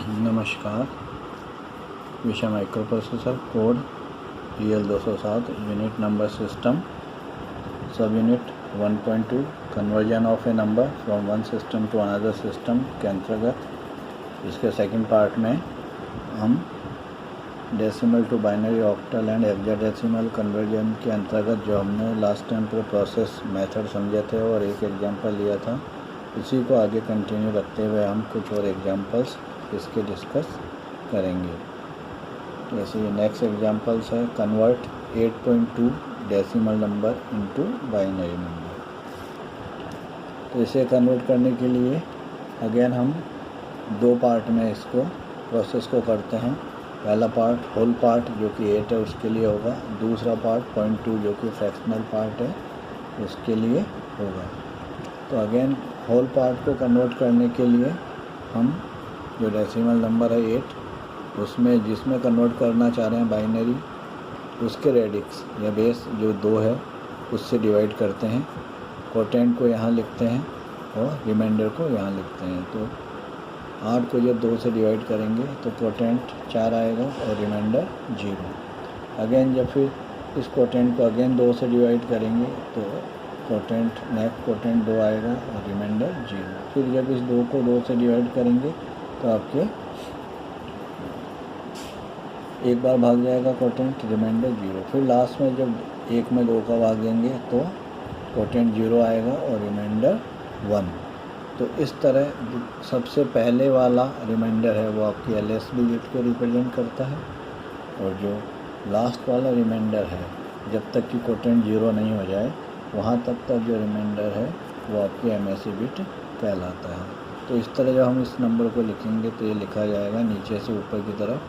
नमस्कार। विषय microprocessor, code EL207, unit number system, sub unit 1.2 conversion of a number from one system to another system के अंतर्गत इसके second part में हम decimal to binary, octal and hexadecimal conversion के अंतर्गत जो हमने लास्ट टाइम पूरे प्रोसेस मेथड समझे थे और एक एग्जांपल लिया था, इसी को आगे कंटिन्यू रखते हुए हम कुछ और एग्जांपल्स इसके डिस्कस करेंगे। जैसे ये नेक्स्ट एग्जांपल्स है, convert 8.2 decimal number into binary number. तो इसे कन्वर्ट करने के लिए अगेन हम दो पार्ट में इसको प्रोसेस को करते हैं। पहला पार्ट होल पार्ट जो कि 8 है उसके लिए होगा, दूसरा पार्ट 0.2 जो कि फ्रैक्शनल पार्ट है उसके लिए होगा। तो अगेन होल पार्ट को कन्वर्ट करने के लिए हम जो डेसिमल नंबर है 8, उसमें जिसमें कन्वर्ट करना चाह रहे हैं बाइनरी, उसके रेडिक्स या बेस जो 2 है उससे डिवाइड करते हैं। कोटेंट को यहाँ लिखते हैं और रिमाइंडर को यहाँ लिखते हैं। तो 8 को जब 2 से डिवाइड करेंगे तो कोटेंट 4 आएगा और रिमाइंडर 0। अगेन जब फिर इस कोटेंट को अगेन 2 से डिवाइड करेंगे तो नेक्स्ट कोटेंट 2 आएगा और रिमाइंडर 0। फिर जब इस 2 को 2 से डिवाइड करेंगे तो आपके एक बार भाग जाएगा कोटेंट, रिमाइंडर 0। फिर लास्ट में जब 1 में 2 का भाग देंगे तो कोटेंट 0 आएगा और रिमाइंडर 1। तो इस तरह सबसे पहले वाला रिमाइंडर है वो आपकी LSB बिट को रिप्रेजेंट करता है, और जो लास्ट वाला रिमाइंडर है जब तक कि कोटेंट 0 नहीं हो जाए वहाँ तक जो रिमाइंडर है वो आपकी MSB बिट कहलाता है। तो इस तरह जब हम इस नंबर को लिखेंगे तो ये लिखा जाएगा नीचे से ऊपर की तरफ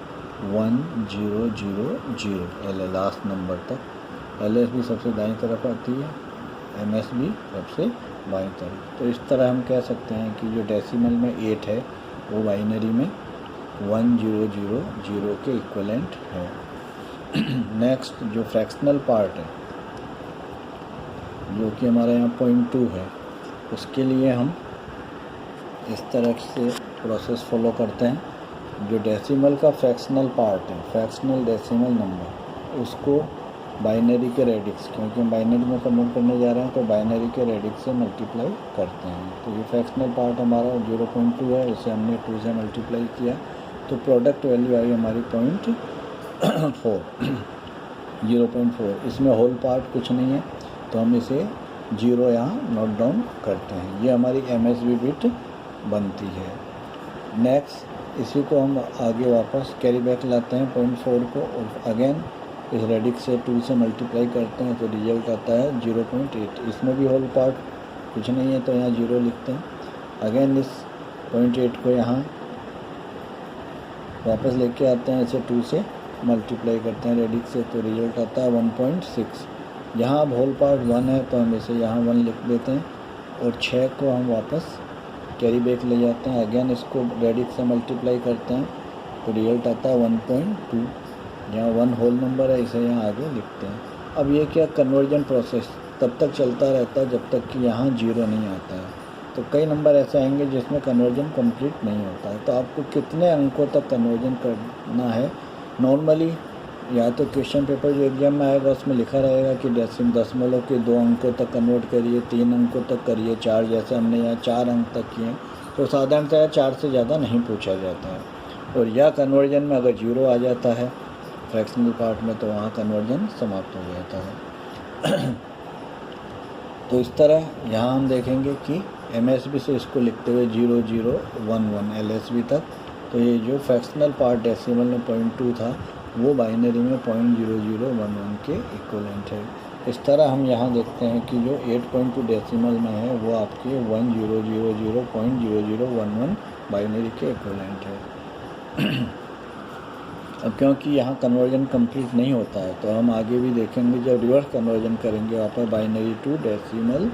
1000 लास्ट नंबर तक। LSB सबसे दाईं तरफ आती है, MSB सबसे बाईं तरफ। तो इस तरह हम कह सकते हैं कि जो डेसिमल में 8 है वो बाइनरी में 1000 के इक्विवेलेंट है। नेक्स्ट जो फ्रैक्शनल पार्ट है जो कि हमारे यहाँ 0.2 है, उसके लिए हम इस तरह से प्रोसेस फॉलो करते हैं। जो डेसिमल का फ्रैक्शनल पार्ट है, फ्रैक्शनल डेसिमल नंबर, उसको बाइनरी के रेडिक्स, क्योंकि हम बाइनरी में कन्वर्ट करने जा रहे हैं तो बाइनरी के रेडिक्स से मल्टीप्लाई करते हैं। तो ये फ्रैक्शनल पार्ट हमारा 0.2 है, इसे हमने 2 से मल्टीप्लाई किया तो प्रोडक्ट वैल्यू आई हमारी 0.4। इसमें होल पार्ट कुछ नहीं है तो हम इसे 0 यहाँ नोट डाउन करते हैं। ये हमारी MSB बिट बनती है। नेक्स्ट इसी को हम आगे वापस कैरी बैक लाते हैं 0.4 को, और अगेन इस रेडिक्स से 2 से मल्टीप्लाई करते हैं तो रिजल्ट आता है 0.8। इसमें भी होल पार्ट कुछ नहीं है तो यहाँ 0 लिखते हैं। अगेन इस 0.8 को यहाँ वापस लेके आते हैं, इसे 2 से मल्टीप्लाई करते हैं रेडिक्स से तो रिजल्ट आता है 1.6। यहाँ अब होल पार्ट 1 है तो हम इसे यहाँ 1 लिख देते हैं और 6 को हम वापस कैरी बैक ले जाते हैं। अगेन इसको रेडिक्स से मल्टीप्लाई करते हैं तो रिजल्ट आता है 1.2। यहाँ 1 होल नंबर है, इसे यहाँ आगे लिखते हैं। अब ये क्या कन्वर्जन प्रोसेस तब तक चलता रहता है जब तक कि यहाँ 0 नहीं आता है। तो कई नंबर ऐसे आएंगे जिसमें कन्वर्जन कंप्लीट नहीं होता है। तो आपको कितने अंकों तक कन्वर्जन करना है, नॉर्मली या तो क्वेश्चन पेपर जो एग्जाम में आएगा उसमें लिखा रहेगा कि दशमलव के 2 अंकों तक कन्वर्ट करिए, 3 अंकों तक करिए, 4, जैसे हमने यहाँ 4 अंक तक किए। तो साधारणतः 4 से ज़्यादा नहीं पूछा जाता है। और या कन्वर्जन में अगर 0 आ जाता है फ्रैक्शनल पार्ट में तो वहाँ कन्वर्जन समाप्त हो जाता है। तो इस तरह यहाँ हम देखेंगे कि MSB से इसको लिखते हुए 0011 LSB तक। तो ये जो फ्रैक्शनल पार्ट डेसिमल में 0.2 था वो बाइनरी में 0.0011 के इक्विवेलेंट है। इस तरह हम यहाँ देखते हैं कि जो 8.2 डेसिमल में है वो आपके 1000.0011 बाइनरी के इक्विवेलेंट है। अब क्योंकि यहाँ कन्वर्जन कंप्लीट नहीं होता है तो हम आगे भी देखेंगे जब रिवर्स कन्वर्जन करेंगे वहाँ पर बाइनरी टू डेसिमल,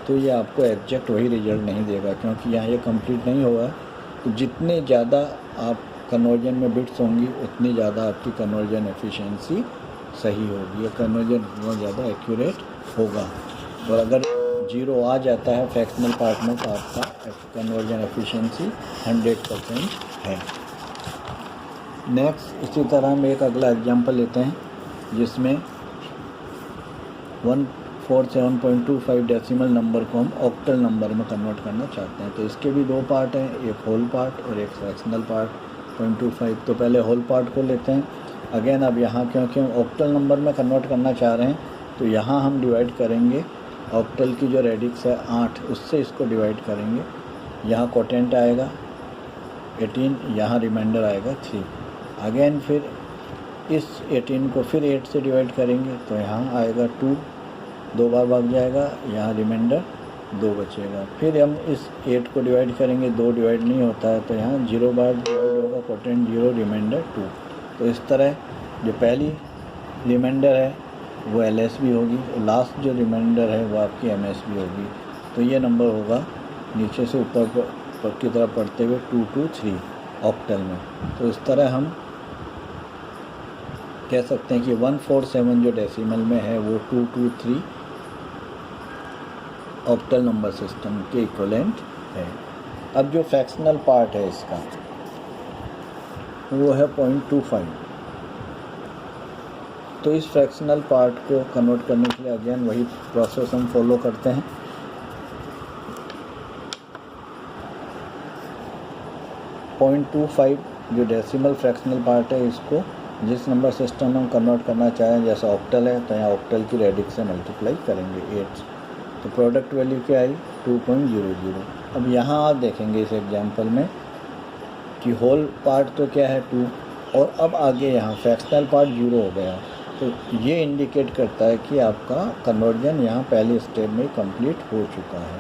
तो ये आपको एग्जैक्ट वही रिजल्ट नहीं देगा क्योंकि यहाँ ये कंप्लीट नहीं होगा। तो जितने ज़्यादा आप कन्वर्जन में बिट्स होंगी उतनी ज़्यादा आपकी कन्वर्जन एफिशिएंसी सही होगी, या कन्वर्जन बहुत ज़्यादा एक्यूरेट होगा। और अगर 0 आ जाता है फ्रैक्शनल पार्ट में तो आपका कन्वर्जन एफिशिएंसी 100% है। नेक्स्ट इसी तरह हम एक अगला एग्जांपल लेते हैं जिसमें 147.25 डेसिमल नंबर को हम ऑक्टल नंबर में कन्वर्ट करना चाहते हैं। तो इसके भी दो पार्ट हैं, एक होल पार्ट और एक फ्रैक्शनल पार्ट 0.25। तो पहले होल पार्ट को लेते हैं। अगेन अब यहाँ क्योंकि हम ऑक्टल नंबर में कन्वर्ट करना चाह रहे हैं तो यहाँ हम डिवाइड करेंगे ऑक्टल की जो रेडिक्स है 8, उससे इसको डिवाइड करेंगे। यहाँ कोटेंट आएगा 18, यहाँ रिमाइंडर आएगा 3। अगेन फिर इस 18 को फिर 8 से डिवाइड करेंगे तो यहाँ आएगा 2, 2 बार भाग जाएगा, यहाँ रिमाइंडर 2 बचेगा। फिर हम इस 8 को डिवाइड करेंगे, 2 डिवाइड नहीं होता है तो यहाँ 0 बार डिवाइड होगा, कोटेंट 0, रिमाइंडर 2। तो इस तरह जो पहली रिमाइंडर है वो LSB होगी और लास्ट जो रिमाइंडर है वो आपकी MSB होगी। तो ये नंबर होगा नीचे से ऊपर की तरफ पढ़ते हुए 223 ऑक्टल में। तो इस तरह हम कह सकते हैं कि 147 जो डेसिमल में है वो 223 ऑक्टल नंबर सिस्टम के इक्विवेलेंट है। अब जो फ्रैक्शनल पार्ट है इसका वो है 0.25। तो इस फ्रैक्शनल पार्ट को कन्वर्ट करने के लिए अगेन वही प्रोसेस हम फॉलो करते हैं। .25 जो डेसिमल फ्रैक्शनल पार्ट है इसको जिस नंबर सिस्टम में हम कन्वर्ट करना चाहें, जैसा ऑक्टल है तो यहाँ ऑक्टल की रेडिक्स से मल्टीप्लाई करेंगे 8। तो प्रोडक्ट वैल्यू क्या आई 2.00। अब यहाँ आप देखेंगे इस एग्जांपल में कि होल पार्ट तो क्या है 2 और अब आगे यहाँ फ्रैक्शनल पार्ट 0 हो गया। तो ये इंडिकेट करता है कि आपका कन्वर्जन यहाँ पहले स्टेप में कंप्लीट हो चुका है।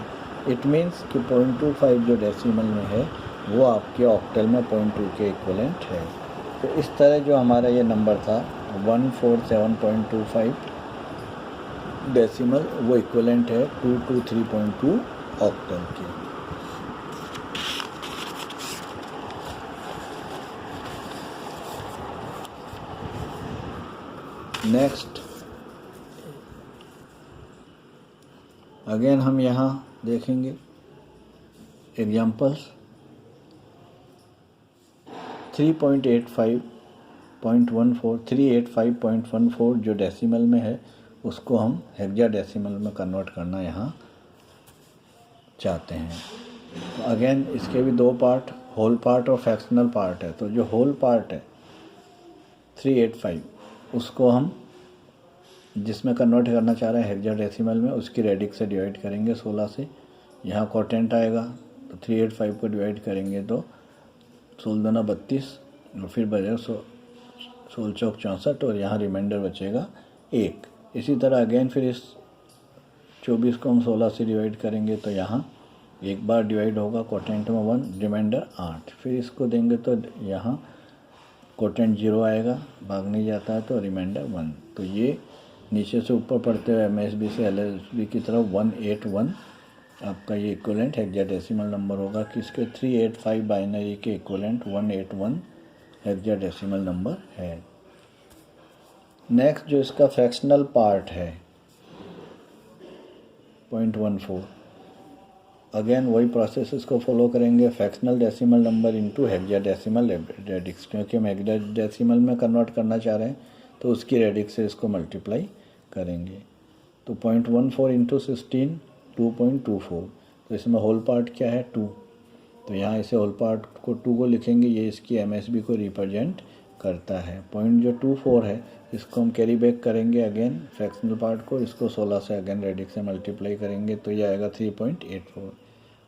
इट मीन्स कि 0.25 जो डेसिमल में है वो आपके ऑक्टल में 0.2 के इक्विवेलेंट है। तो इस तरह जो हमारा ये नंबर था 147.25 डेसिमल वो इक्विवेलेंट है 223.2 ऑक्टल के। नेक्स्ट अगेन हम यहाँ देखेंगे एग्जाम्पल्स 385.14 जो डेसिमल में है उसको हम हेक्साडेसिमल में कन्वर्ट करना यहाँ चाहते हैं। तो अगेन इसके भी दो पार्ट, होल पार्ट और फ्रैक्शनल पार्ट है। तो जो होल पार्ट है 385 उसको हम जिसमें कन्वर्ट करना चाह रहे हैं हेक्साडेसिमल में, उसकी रेडिक्स से डिवाइड करेंगे 16 से। यहाँ कोटेंट आएगा तो 385 को डिवाइड करेंगे तो 16 32 और फिर बचेगा 16 चौक 64 और यहाँ रिमाइंडर बचेगा 1। इसी तरह अगेन फिर इस 24 को हम 16 से डिवाइड करेंगे तो यहाँ एक बार डिवाइड होगा, कोटेंट में 1, रिमाइंडर 8। फिर इसको देंगे तो यहाँ कोटेंट 0 आएगा, भाग नहीं जाता है तो रिमाइंडर 1। तो ये नीचे से ऊपर पढ़ते हुए MSB से LSB की तरफ 181 आपका ये इक्विवेलेंट हेक्साडेसिमल नंबर होगा कि इसके 385 बाइनरी के इक्विवेलेंट 181 हेक्साडेसिमल नंबर है। नेक्स्ट जो इसका फ्रैक्शनल पार्ट है 0.14, अगेन वही प्रोसेस इसको फॉलो करेंगे। Fractional decimal number into hexadecimal radix, क्योंकि हम हेक्साडेसिमल में कन्वर्ट करना चाह रहे हैं तो उसकी रेडिक्स से इसको मल्टीप्लाई करेंगे। तो 0.14 इंटू 16 2.24। तो इसमें होल पार्ट क्या है 2, तो यहाँ इसे होल पार्ट को 2 को लिखेंगे, ये इसकी MSB को रिप्रेजेंट करता है। पॉइंट जो 24 है इसको हम कैरी बैक करेंगे अगेन फ्रैक्शनल पार्ट को, इसको 16 से अगेन रेडिक्स से मल्टीप्लाई करेंगे तो ये आएगा 3.84।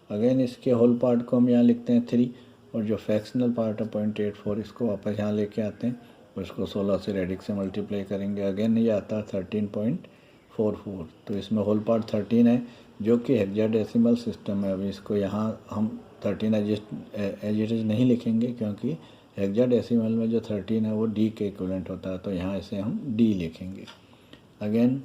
अगेन इसके होल पार्ट को हम यहाँ लिखते हैं 3 और जो फ्रैक्शनल पार्ट है 0.84 इसको वापस यहाँ लेके आते हैं और इसको 16 से रेडिक्स से मल्टीप्लाई करेंगे। अगेन ये आता है 13.44। तो इसमें होल पार्ट 13 है जो कि हेक्साडेसिमल सिस्टम है। अभी इसको यहाँ हम 13 एज इट इज़ नहीं लिखेंगे क्योंकि हेक्साडेसिमल में जो 13 है वो D के इक्विवेलेंट होता है, तो यहाँ इसे हम D लिखेंगे। अगेन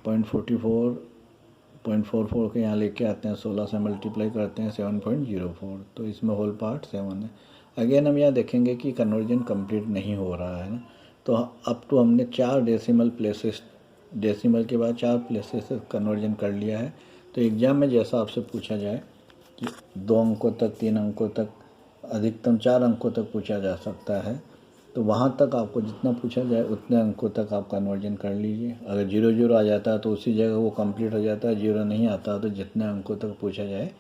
0.44 के यहाँ लेके आते हैं, 16 से मल्टीप्लाई करते हैं 7.04। तो इसमें होल पार्ट 7 है। अगेन हम यहाँ देखेंगे कि कन्वर्जन कंप्लीट नहीं हो रहा है ना, तो अब तो हमने 4 डेसिमल प्लेसेस, डेसिमल के बाद 4 प्लेसेस से कन्वर्जन कर लिया है। तो एग्ज़ाम में जैसा आपसे पूछा जाए कि 2 अंकों तक, 3 अंकों तक, अधिकतम 4 अंकों तक पूछा जा सकता है, तो वहाँ तक आपको जितना पूछा जाए उतने अंकों तक आप कन्वर्जन कर लीजिए। अगर 0 आ जाता है तो उसी जगह वो कंप्लीट हो जाता है, 0 नहीं आता तो जितने अंकों तक पूछा जाए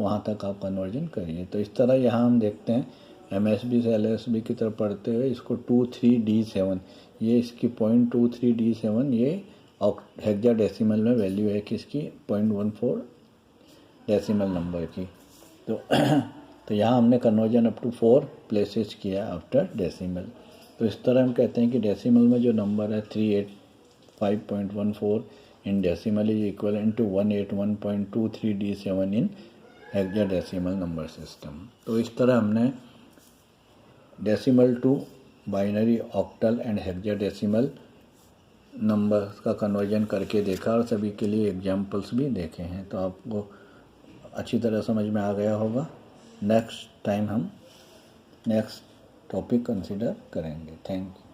वहाँ तक आप कन्वर्जन करिए। तो इस तरह यहाँ हम देखते हैं MSB से LSB की तरफ पढ़ते हुए इसको 23D7, ये इसकी 0.23D7 ये हेक्साडेसिमल में वैल्यू है किसकी, 0.14 डेसिमल नंबर की। तो यहाँ हमने कन्वर्जन अप टू 4 प्लेसेस किया आफ्टर डेसिमल। तो इस तरह हम कहते हैं कि डेसिमल में जो नंबर है 385.14 in decimal is equal to 181.23D7 in hexadecimal number system. तो इस तरह हमने decimal to binary, octal and hexadecimal number का कन्वर्जन करके देखा और सभी के लिए एग्जाम्पल्स भी देखे हैं। तो आपको अच्छी तरह समझ में आ गया होगा। नेक्स्ट टाइम हम नेक्स्ट टॉपिक कंसिडर करेंगे। Thank you.